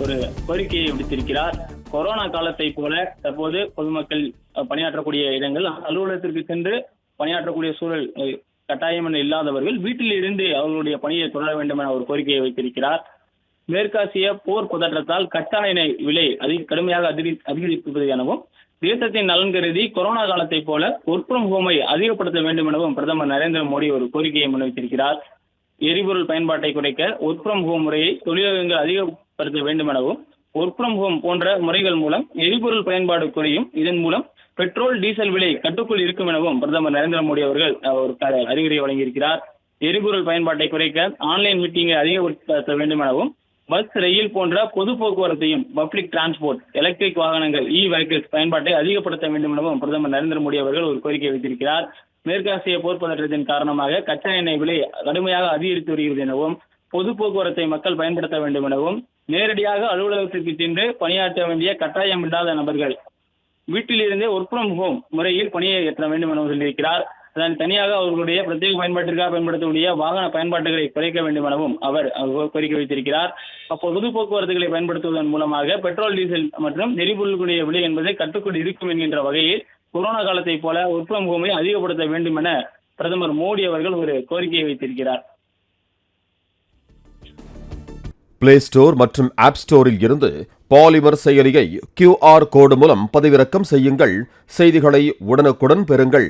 ஒரு கோரிக்கையை விடுத்திருக்கிறார். கொரோனா காலத்தை போல தற்போது பொதுமக்கள் பணியாற்றக்கூடிய இடங்கள் அலுவலகத்திற்கு சென்று பணியாற்றக்கூடிய சூழல் கட்டாயம் என இல்லாதவர்கள் வீட்டில் இருந்து அவர்களுடைய பணியை தொடர வேண்டும் என ஒரு கோரிக்கையை வைத்திருக்கிறார். மேற்காசிய போர் பதற்றத்தால் கச்சா எண்ணெய் விலை கடுமையாக அதிகரிப்பது எனவும் தேசத்தின் நலன் கருதி கொரோனா காலத்தை போல ஒர்க் ஃப்ரம் ஹோமை அதிகப்படுத்த வேண்டும் எனவும் பிரதமர் நரேந்திர மோடி ஒரு கோரிக்கையை முன்வைத்திருக்கிறார். எரிபொருள் பயன்பாட்டை குறைக்க ஒர்க் ஃப்ரம் ஹோம் முறையை தொழிலகங்கள் அதிகப்படுத்த வேண்டும் எனவும் ஒர்க் ஃப்ரம் ஹோம் போன்ற முறைகள் மூலம் எரிபொருள் பயன்பாடு குறையும், இதன் மூலம் பெட்ரோல் டீசல் விலை கட்டுக்குள் இருக்கும் எனவும் பிரதமர் நரேந்திர மோடி அவர்கள் ஒரு அறிவுரை வழங்கியிருக்கிறார். எரிபொருள் பயன்பாட்டை குறைக்க ஆன்லைன் மீட்டிங்கை அதிகப்படுத்த வேண்டும் எனவும் பஸ், ரயில் போன்ற பொது போக்குவரத்தையும் பப்ளிக் டிரான்ஸ்போர்ட், எலக்ட்ரிக் வாகனங்கள், வெஹிக்கிள்ஸ் பயன்பாட்டை அதிகப்படுத்த வேண்டும் எனவும் பிரதமர் நரேந்திர மோடி அவர்கள் ஒரு கோரிக்கை வைத்திருக்கிறார். மேற்காசிய போர் பதற்றத்தின் காரணமாக கச்சா எண்ணெய் விலை கடுமையாக அதிகரித்து வருகிறது எனவும் பொது போக்குவரத்தை மக்கள் பயன்படுத்த வேண்டும் எனவும் நேரடியாக அலுவலகத்திற்கு சென்று பணியாற்ற வேண்டிய கட்டாயம் இல்லாத நபர்கள் வீட்டிலிருந்தே ஒர்க் ஃப்ரம் ஹோம் முறையில் பணியை ஏற்ற வேண்டும் என சொல்லியிருக்கிறார். அதன் தனியாக அவர்களுடைய பிரத்யேக பயன்பாட்டிற்காக பயன்படுத்தக்கூடிய வாகன பயன்பாடுகளை குறைக்க வேண்டும் எனவும் அவர் கோரிக்கை வைத்திருக்கிறார். பொது போக்குவரத்துகளை பயன்படுத்துவதன் மூலமாக பெட்ரோல், டீசல் மற்றும் எரிபொருளுடைய விலை என்பதை கட்டுக்குள் இருக்கும் என்கின்ற வகையில் கொரோனா காலத்தை போல ஒர்க் ஃப்ரம் ஹோமை அதிகப்படுத்த வேண்டும் என பிரதமர் மோடி அவர்கள் ஒரு கோரிக்கையை வைத்திருக்கிறார். பிளே ஸ்டோர் மற்றும் ஆப் ஸ்டோரில் இருந்து பாலிமர் செயலியை QR கோடு மூலம் பதிவிறக்கம் செய்யுங்கள். செய்திகளை உடனுக்குடன் பெறுங்கள்.